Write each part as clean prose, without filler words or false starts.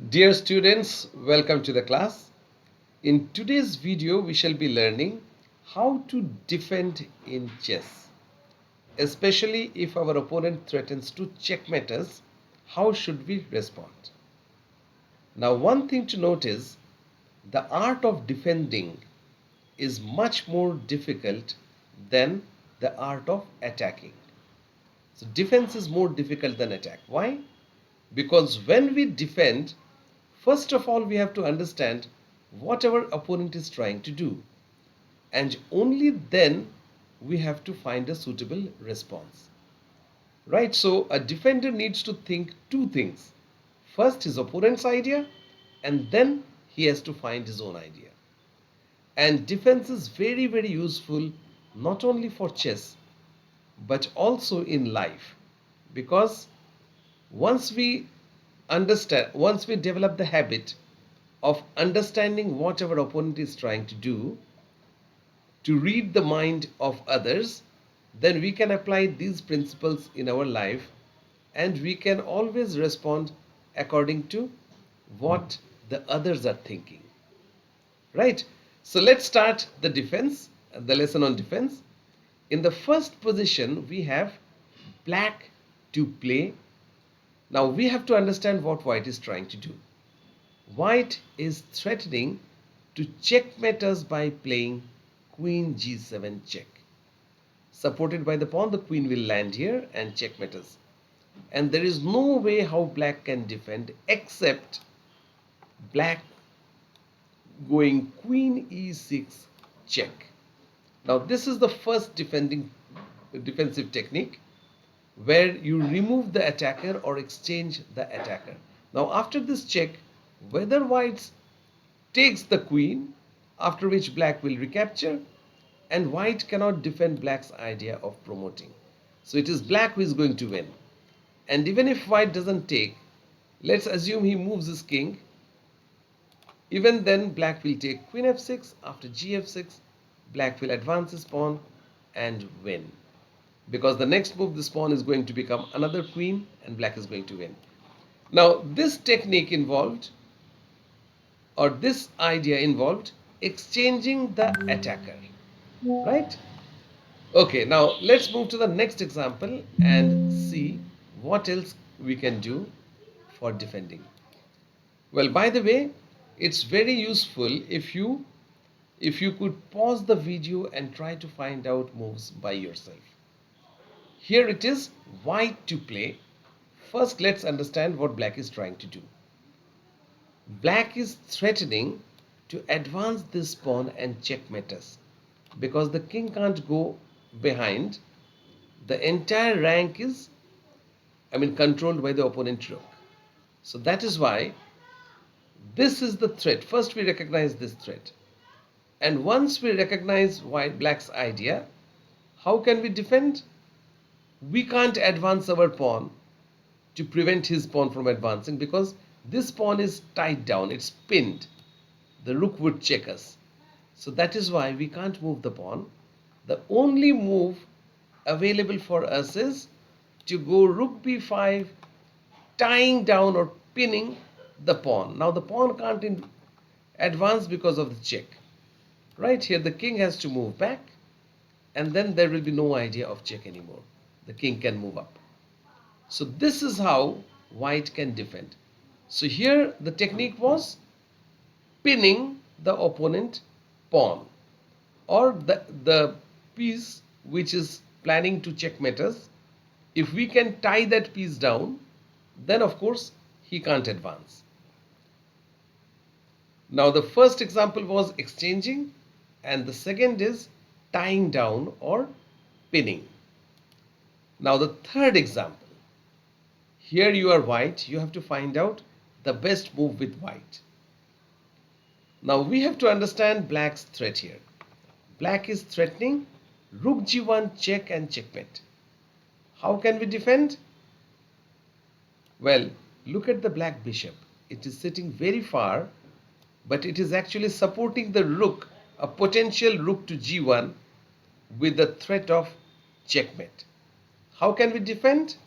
Dear students, welcome to the class. In today's video, we shall be learning how to defend in chess. Especially if our opponent threatens to checkmate us, how should we respond? Now, one thing to note is the art of defending is much more difficult than the art of attacking. So defense is more difficult than attack. Why? Because when we defend, first of all, we have to understand what our opponent is trying to do. And only then we have to find a suitable response. Right? So a defender needs to think two things. First, his opponent's idea, and then he has to find his own idea. And defense is very, very useful not only for chess but also in life, because once we develop the habit of understanding what our opponent is trying to do, to read the mind of others, then we can apply these principles in our life and we can always respond according to what the others are thinking. Right? So let's start the defense, the lesson on defense. In the first position, we have black to play. Now we have to understand what white is trying to do. White is threatening to checkmate us by playing queen g7 check. Supported by the pawn, the queen will land here and checkmate us. And there is no way how black can defend except black going queen e6 check. Now this is the first defensive technique, where you remove the attacker or exchange the attacker. Now after this check, whether white takes the queen, after which black will recapture, and white cannot defend black's idea of promoting. So it is black who is going to win. And even if white doesn't take, let's assume he moves his king, even then black will take queen f6. After gf6, black will advance his pawn and win, because the next move, this pawn is going to become another queen and black is going to win. Now this technique involved, or this idea involved, exchanging the attacker, right? Okay, now let's move to the next example and see what else we can do for defending. Well, by the way, it's very useful if you could pause the video and try to find out moves by yourself. Here it is white to play. First, let's understand what black is trying to do. Black is threatening to advance this pawn and checkmate us, because the king can't go behind. The entire rank is, controlled by the opponent rook. So that is why this is the threat. First we recognize this threat. And once we recognize black's idea, how can we defend? We can't advance our pawn to prevent his pawn from advancing, because this pawn is tied down, it's pinned. The rook would check us. So that is why we can't move the pawn. The only move available for us is to go rook b5, tying down or pinning the pawn. Now the pawn can't advance because of the check. Right here the king has to move back, and then there will be no idea of check anymore. The king can move up. So this is how white can defend. So here the technique was pinning the opponent pawn, or the piece which is planning to checkmate us. If we can tie that piece down, then of course he can't advance. Now the first example was exchanging, and the second is tying down or pinning. Now the third example. Here you are white, you have to find out the best move with white. Now we have to understand black's threat here. Black is threatening rook g1 check and checkmate. How can we defend? Well, look at the black bishop. It is sitting very far, but it is actually supporting the rook, a potential rook to g1, with the threat of checkmate. How can we defend?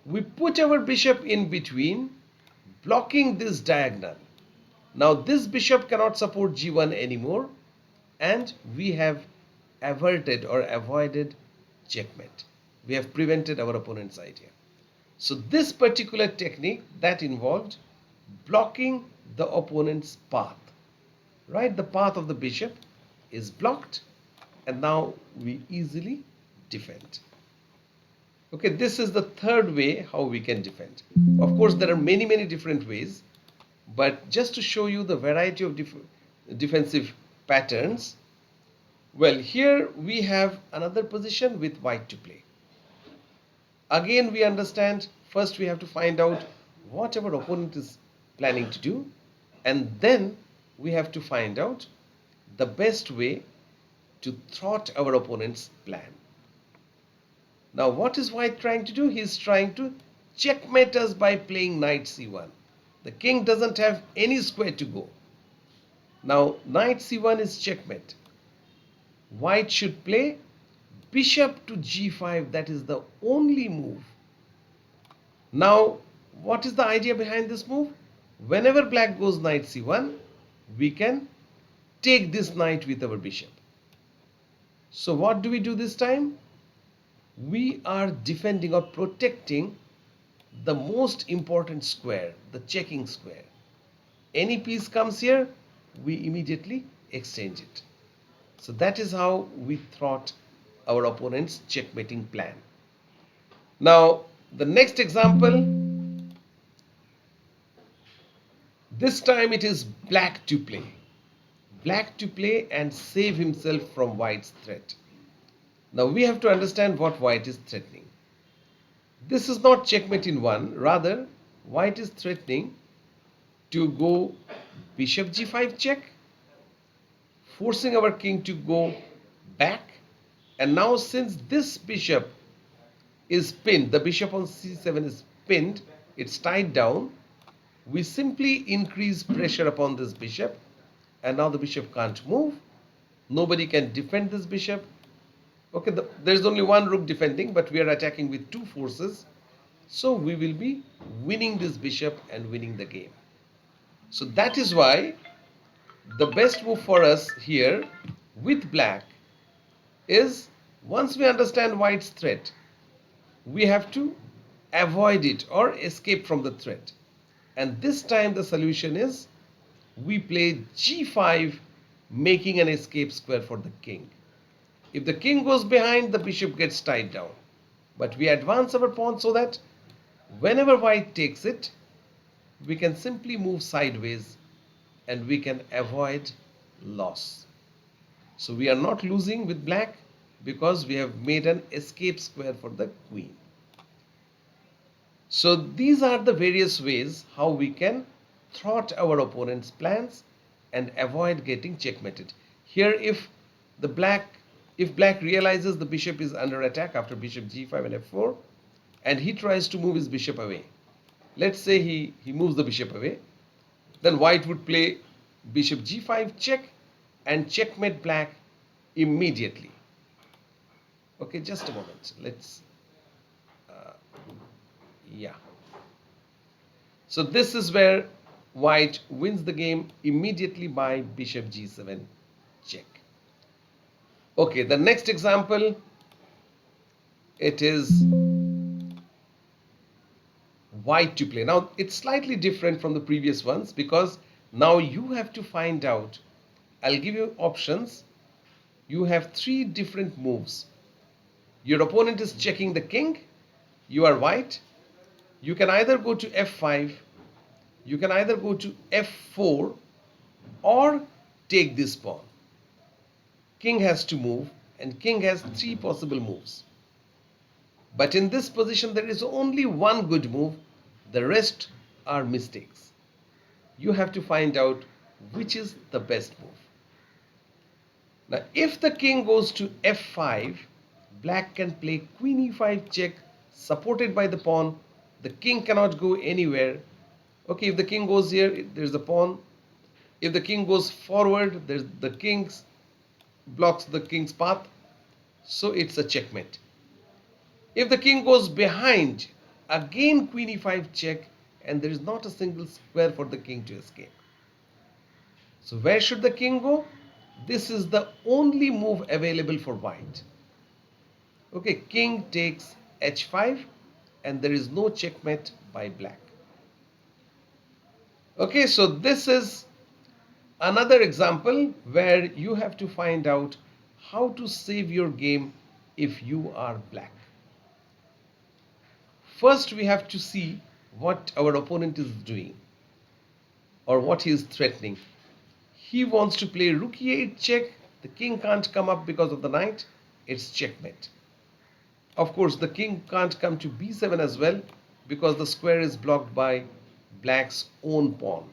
We put our bishop in between, blocking this diagonal. Now this bishop cannot support g1 anymore, and we have averted or avoided checkmate. We have prevented our opponent's idea. So this particular technique that involved blocking the opponent's path, right? The path of the bishop is blocked, and now we easily defend. Okay, this is the third way how we can defend. Of course, there are many different ways, but just to show you the variety of defensive patterns, well, here we have another position with white to play. Again, we understand first we have to find out what our opponent is planning to do, and then we have to find out the best way to thwart our opponent's plan. Now, what is white trying to do? He is trying to checkmate us by playing knight c1. The king doesn't have any square to go. Now, knight c1 is checkmate. White should play bishop to g5. That is the only move. Now, what is the idea behind this move? Whenever black goes knight c1, we can take this knight with our bishop. So what do we do this time? We are defending or protecting the most important square, the checking square. Any piece comes here, we immediately exchange it. So that is how we thwart our opponent's checkmating plan. Now, the next example, this time it is black to play. Black to play and save himself from white's threat. Now we have to understand what white is threatening. This is not checkmate in one, rather white is threatening to go bishop g5 check, forcing our king to go back. And now since this bishop is pinned, the bishop on c7 is pinned, it's tied down, we simply increase pressure upon this bishop, and now the bishop can't move. Nobody can defend this bishop. Okay, there's only one rook defending, but we are attacking with two forces. So we will be winning this bishop and winning the game. So that is why the best move for us here with black is, once we understand white's threat, we have to avoid it or escape from the threat. And this time the solution is we play g5, making an escape square for the king. If the king goes behind, the bishop gets tied down. But we advance our pawn so that whenever white takes it, we can simply move sideways and we can avoid loss. So we are not losing with black because we have made an escape square for the queen. So these are the various ways how we can thwart our opponent's plans and avoid getting checkmated. Here, if black realizes the bishop is under attack after bishop g5 and f4, and he tries to move his bishop away, let's say he moves the bishop away, then white would play bishop g5 check and checkmate black immediately. Okay, just a moment. Let's yeah. So this is where white wins the game immediately by bishop g7 check. Okay, the next example, it is white to play. Now it's slightly different from the previous ones because now you have to find out. I'll give you options. You have three different moves. Your opponent is checking the king. You are white. You can either go to f5, you can either go to f4, or take this pawn. King has to move, and king has three possible moves. But in this position, there is only one good move. The rest are mistakes. You have to find out which is the best move. Now, if the king goes to f5, black can play queen e5 check, supported by the pawn. The king cannot go anywhere. Okay, if the king goes here, there's the pawn. If the king goes forward, there's the king blocks the king's path. So it's a checkmate. If the king goes behind, again queen e5 check, and there is not a single square for the king to escape. So where should the king go? This is the only move available for white. Okay, king takes h5 and there is no checkmate by black. Okay, so this is another example where you have to find out how to save your game if you are black. First, we have to see what our opponent is doing or what he is threatening. He wants to play rook e8 check. The king can't come up because of the knight. It's checkmate. Of course, the king can't come to b7 as well because the square is blocked by black's own pawn.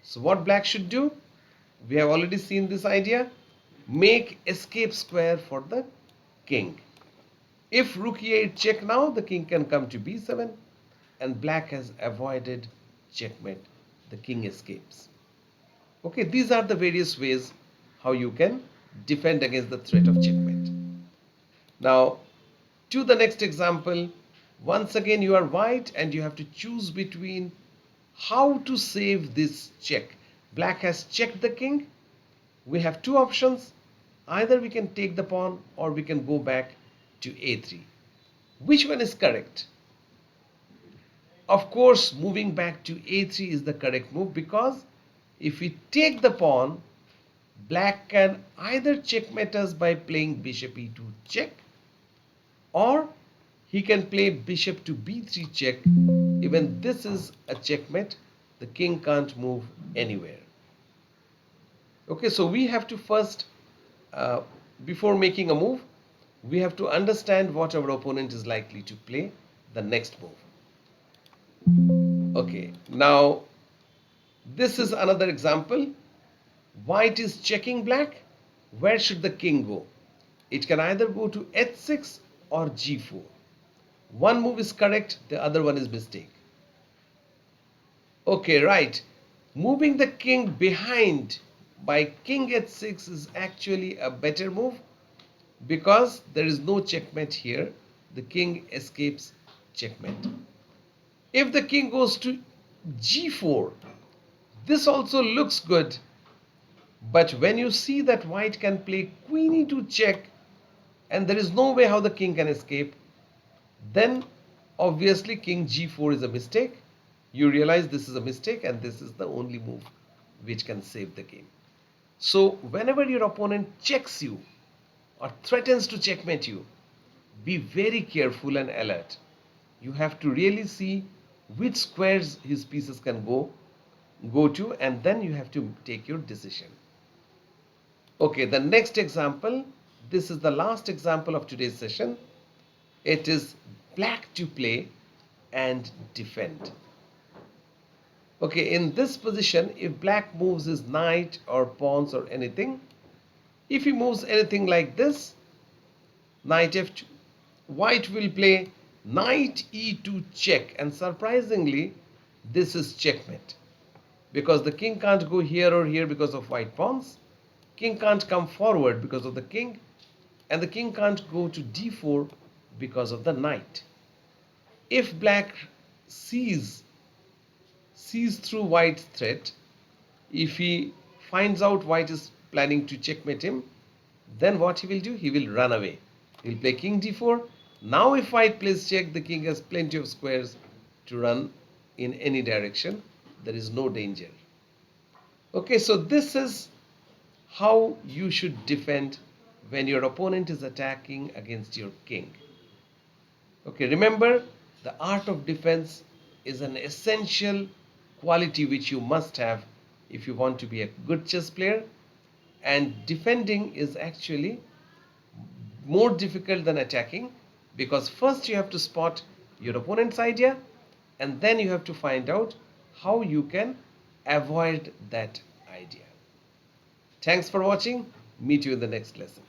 So what black should do? We have already seen this idea. Make escape square for the king. If rook e8 check now, the king can come to b7 and black has avoided checkmate. The king escapes. Okay, these are the various ways how you can defend against the threat of checkmate. Now, to the next example, once again you are white and you have to choose between how to save this check. Black has checked the king. We have two options. Either we can take the pawn or we can go back to a3. Which one is correct? Of course, moving back to a3 is the correct move because if we take the pawn, black can either checkmate us by playing bishop e2 check, or he can play bishop to b3 check. Even this is a checkmate. The king can't move anywhere. Okay, so we have to first, before making a move, we have to understand what our opponent is likely to play the next move. Okay, now this is another example. White is checking black. Where should the king go? It can either go to h6 or g4. One move is correct, the other one is mistake. Okay, right. Moving the king behind by king h6 is actually a better move because there is no checkmate here. The king escapes checkmate. If the king goes to g4, this also looks good. But when you see that white can play queen e2 check and there is no way how the king can escape, then obviously king g4 is a mistake. You realize this is a mistake and this is the only move which can save the game. So whenever your opponent checks you or threatens to checkmate you, be very careful and alert. You have to really see which squares his pieces can go to, and then you have to take your decision. Okay, the next example, this is the last example of today's session. It is black to play and defend. Okay, in this position, if black moves his knight or pawns or anything, if he moves anything like this, knight f2, white will play knight e2 check, and surprisingly, this is checkmate because the king can't go here or here because of white pawns. King can't come forward because of the king, and the king can't go to d4 because of the knight. If black sees through white's threat, if he finds out white is planning to checkmate him, then what he will do? He will run away. He will play king d4. Now if white plays check, the king has plenty of squares to run in any direction. There is no danger. Okay, so this is how you should defend when your opponent is attacking against your king. Okay, remember, the art of defense is an essential quality which you must have if you want to be a good chess player, and defending is actually more difficult than attacking because first you have to spot your opponent's idea and then you have to find out how you can avoid that idea. Thanks for watching. Meet you in the next lesson.